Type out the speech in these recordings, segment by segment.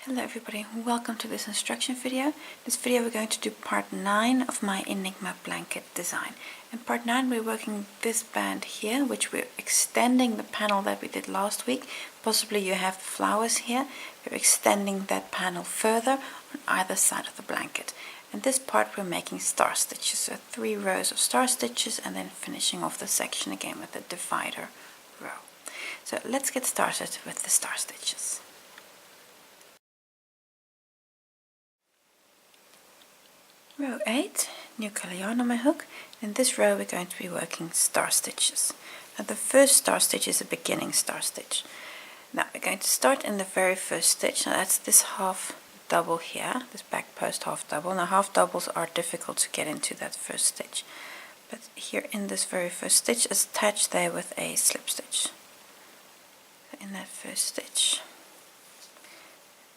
Hello everybody, welcome to this instruction video. This video we're going to do part 9 of my Enigma blanket design. In part 9 we're working this band here, which we're extending the panel that we did last week. Possibly you have flowers here. We're extending that panel further on either side of the blanket. In this part we're making star stitches, so 3 rows of star stitches and then finishing off the section again with the divider row. So let's get started with the star stitches. Row 8, new color yarn on my hook. In this row we're going to be working star stitches. Now the first star stitch is a beginning star stitch. Now we're going to start in the very first stitch. Now that's this half double here, this back post half double. Now half doubles are difficult to get into that first stitch, but here in this very first stitch is attached there with a slip stitch. So in that first stitch,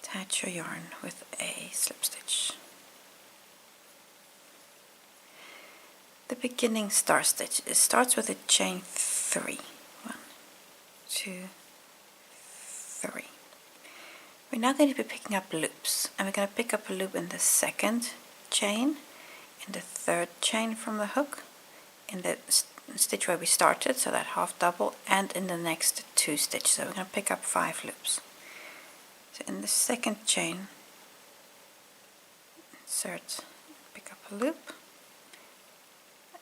attach your yarn with a slip stitch. The beginning star stitch, it starts with a chain 3. 1, 2, 3. We're now going to be picking up loops, and we're going to pick up a loop in the second chain, in the third chain from the hook, in the stitch where we started, so that half double, and in the next 2 stitches. So we're going to pick up 5 loops. So in the second chain, insert, pick up a loop.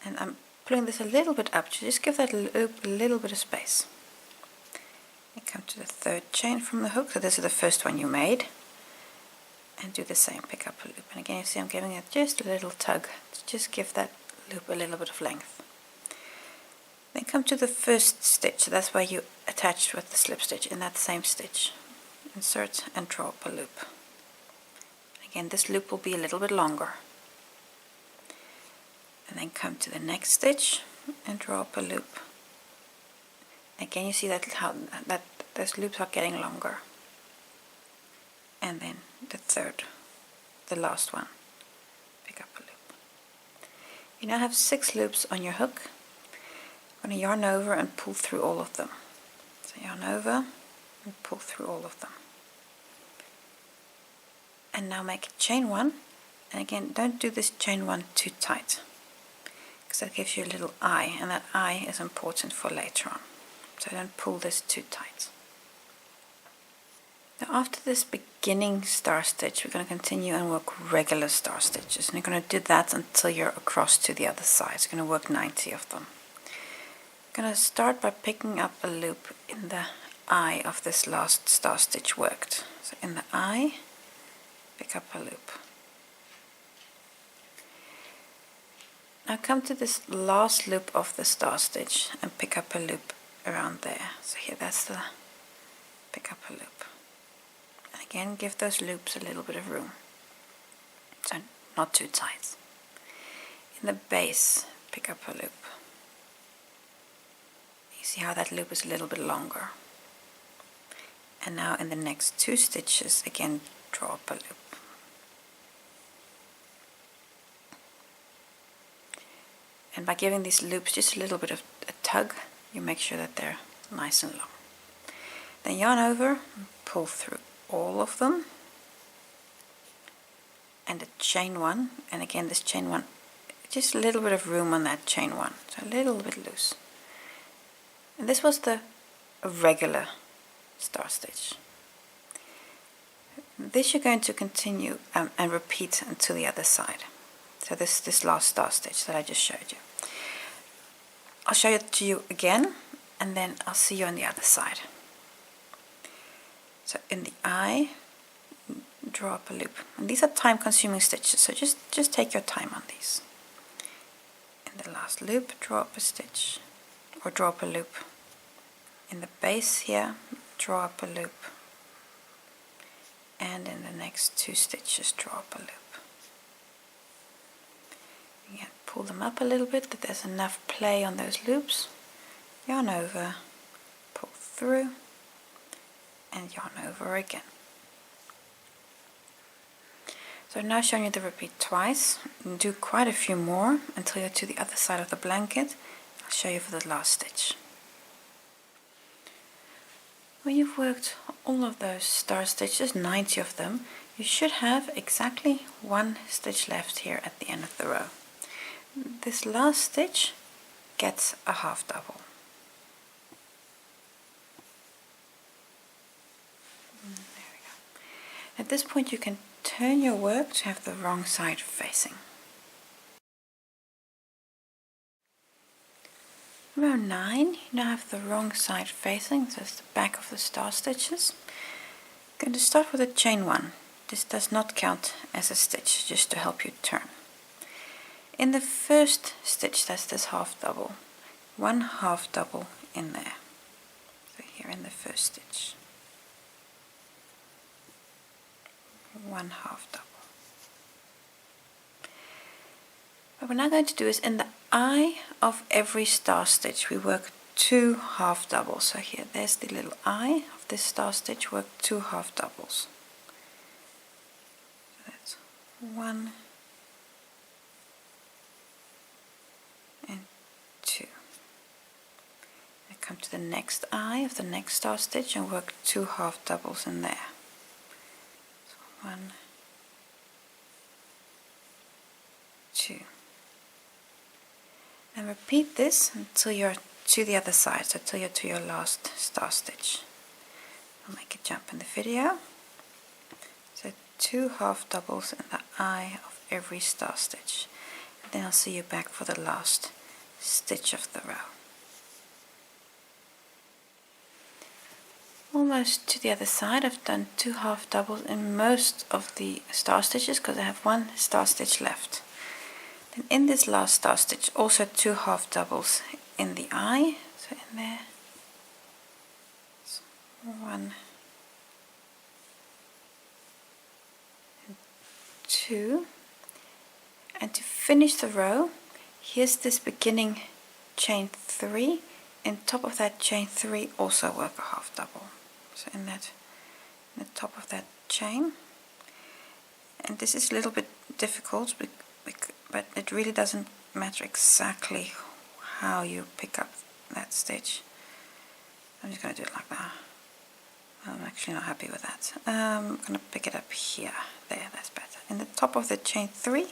And I'm pulling this a little bit up to just give that loop a little bit of space. And come to the third chain from the hook, so this is the first one you made, and do the same, pick up a loop. And again you see I'm giving it just a little tug to just give that loop a little bit of length. Then come to the first stitch, so that's where you attach with the slip stitch in that same stitch. Insert and draw up a loop. Again this loop will be a little bit longer. And then come to the next stitch and draw up a loop. Again you see that those loops are getting longer. And then the third, the last one, pick up a loop. You now have 6 loops on your hook. I'm going to yarn over and pull through all of them. So yarn over and pull through all of them. And now make a chain 1, and again don't do this chain 1 too tight, that gives you a little eye, and that eye is important for later on, so don't pull this too tight. Now after this beginning star stitch we're going to continue and work regular star stitches, and you're going to do that until you're across to the other side. So you're going to work 90 of them. You're going to start by picking up a loop in the eye of this last star stitch worked. So in the eye, pick up a loop. Now come to this last loop of the star stitch and pick up a loop around there. So here that's the pick up a loop. And again give those loops a little bit of room, so not too tight. In the base pick up a loop. You see how that loop is a little bit longer. And now in the next 2 stitches again draw up a loop. And by giving these loops just a little bit of a tug, you make sure that they're nice and long. Then yarn over, pull through all of them, and a chain 1, and again this chain 1, just a little bit of room on that chain 1, so a little bit loose. And this was the regular star stitch. This you're going to continue and repeat until the other side. So this last star stitch that I just showed you. I'll show it to you again, and then I'll see you on the other side. So in the eye, draw up a loop. And these are time-consuming stitches, so just take your time on these. In the last loop, draw up a stitch, or draw up a loop. In the base here, draw up a loop. And in the next 2 stitches, draw up a loop. Again, pull them up a little bit, that there's enough play on those loops. Yarn over, pull through, and yarn over again. So I've now shown you the repeat twice. Do quite a few more until you're to the other side of the blanket. I'll show you for the last stitch. When you've worked all of those star stitches, 90 of them, you should have exactly one stitch left here at the end of the row. This last stitch gets a half double. There we go. At this point you can turn your work to have the wrong side facing. Row 9, you now have the wrong side facing, so it's the back of the star stitches. I'm going to start with a chain 1. This does not count as a stitch, just to help you turn. In the first stitch, that's this half double, one half double in there. So here in the first stitch, one half double. What we're now going to do is in the eye of every star stitch we work 2 half doubles. So here, there's the little eye of this star stitch, work 2 half doubles. So that's 1 and 2. I come to the next eye of the next star stitch and work 2 half doubles in there. So 1, 2. And repeat this until you're to the other side, so till you're to your last star stitch. I'll make a jump in the video. So 2 half doubles in the eye of every star stitch. And then I'll see you back for the last stitch of the row. Almost to the other side. I've done 2 half doubles in most of the star stitches because I have 1 star stitch left. Then in this last star stitch, also 2 half doubles in the eye, so in there, 1 and 2, and to finish the row, here's this beginning chain 3, in top of that chain 3 also work a half double, so in the top of that chain. And this is a little bit difficult, but it really doesn't matter exactly how you pick up that stitch. I'm just going to do it like that. I'm actually not happy with that. I'm going to pick it up here. There, that's better. In the top of the chain 3,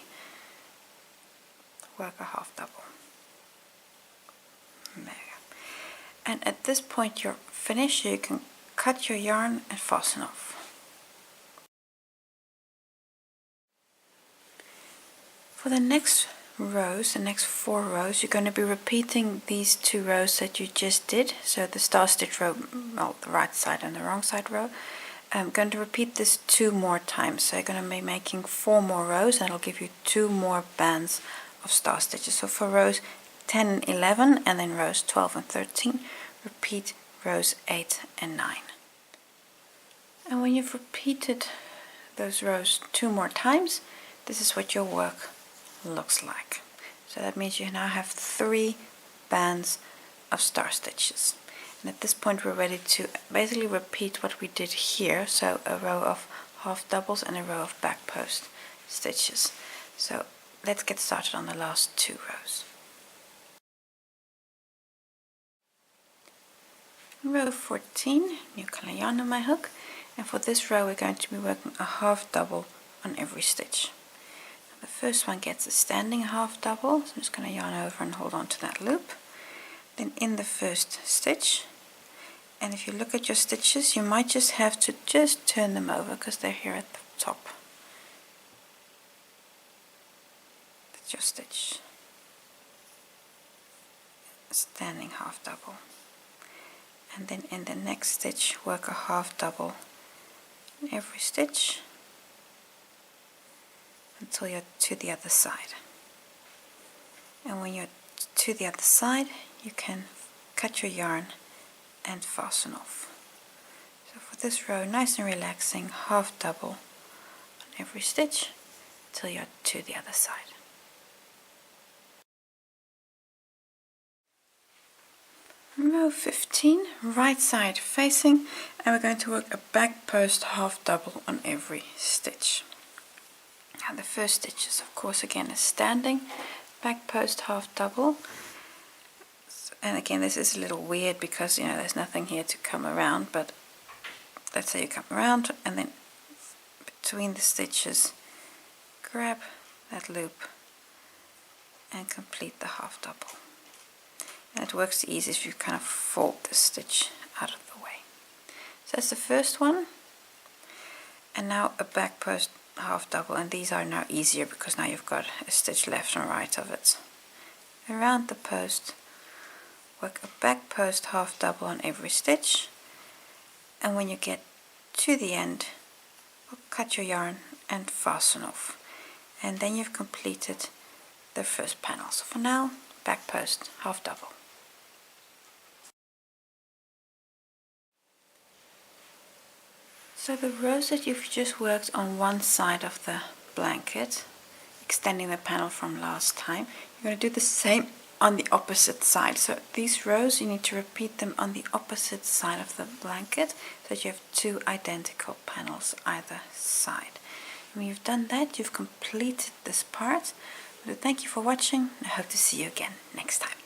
work a half double. There you go. And at this point you're finished, you can cut your yarn and fasten off. For the next rows, the next 4 rows, you're going to be repeating these 2 rows that you just did. So the star stitch row, well, the right side and the wrong side row. I'm going to repeat this 2 more times. So you're going to be making 4 more rows, and it'll give you 2 more bands of star stitches. So for rows 10 and 11, and then rows 12 and 13, repeat rows 8 and 9. And when you've repeated those rows 2 more times, this is what your work looks like. So that means you now have 3 bands of star stitches. And at this point we're ready to basically repeat what we did here. So a row of half doubles and a row of back post stitches. So let's get started on the last 2 rows. Row 14, new color yarn on my hook, and for this row we're going to be working a half double on every stitch. The first one gets a standing half double, so I'm just going to yarn over and hold on to that loop. Then in the first stitch, and if you look at your stitches, you might just have to just turn them over because they're here at the top. That's your stitch. Standing half double. And then in the next stitch, work a half double in every stitch until you're to the other side. And when you're to the other side, you can cut your yarn and fasten off. So for this row, nice and relaxing, half double on every stitch till you're to the other side. Row 15, right side facing, and we're going to work a back post half double on every stitch. Now the first stitch is of course again a standing back post half double, and again this is a little weird because there's nothing here to come around, but let's say you come around and then between the stitches grab that loop and complete the half double. And it works the easiest if you kind of fold the stitch out of the way. So that's the first one. And now a back post half double, and these are now easier because now you've got a stitch left and right of it. Around the post, work a back post half double on every stitch, and when you get to the end, cut your yarn and fasten off, and then you've completed the first panel. So for now, back post half double. So the rows that you've just worked on one side of the blanket, extending the panel from last time, you're going to do the same on the opposite side. So these rows, you need to repeat them on the opposite side of the blanket so that you have two identical panels either side. And when you've done that, you've completed this part. So thank you for watching. I hope to see you again next time.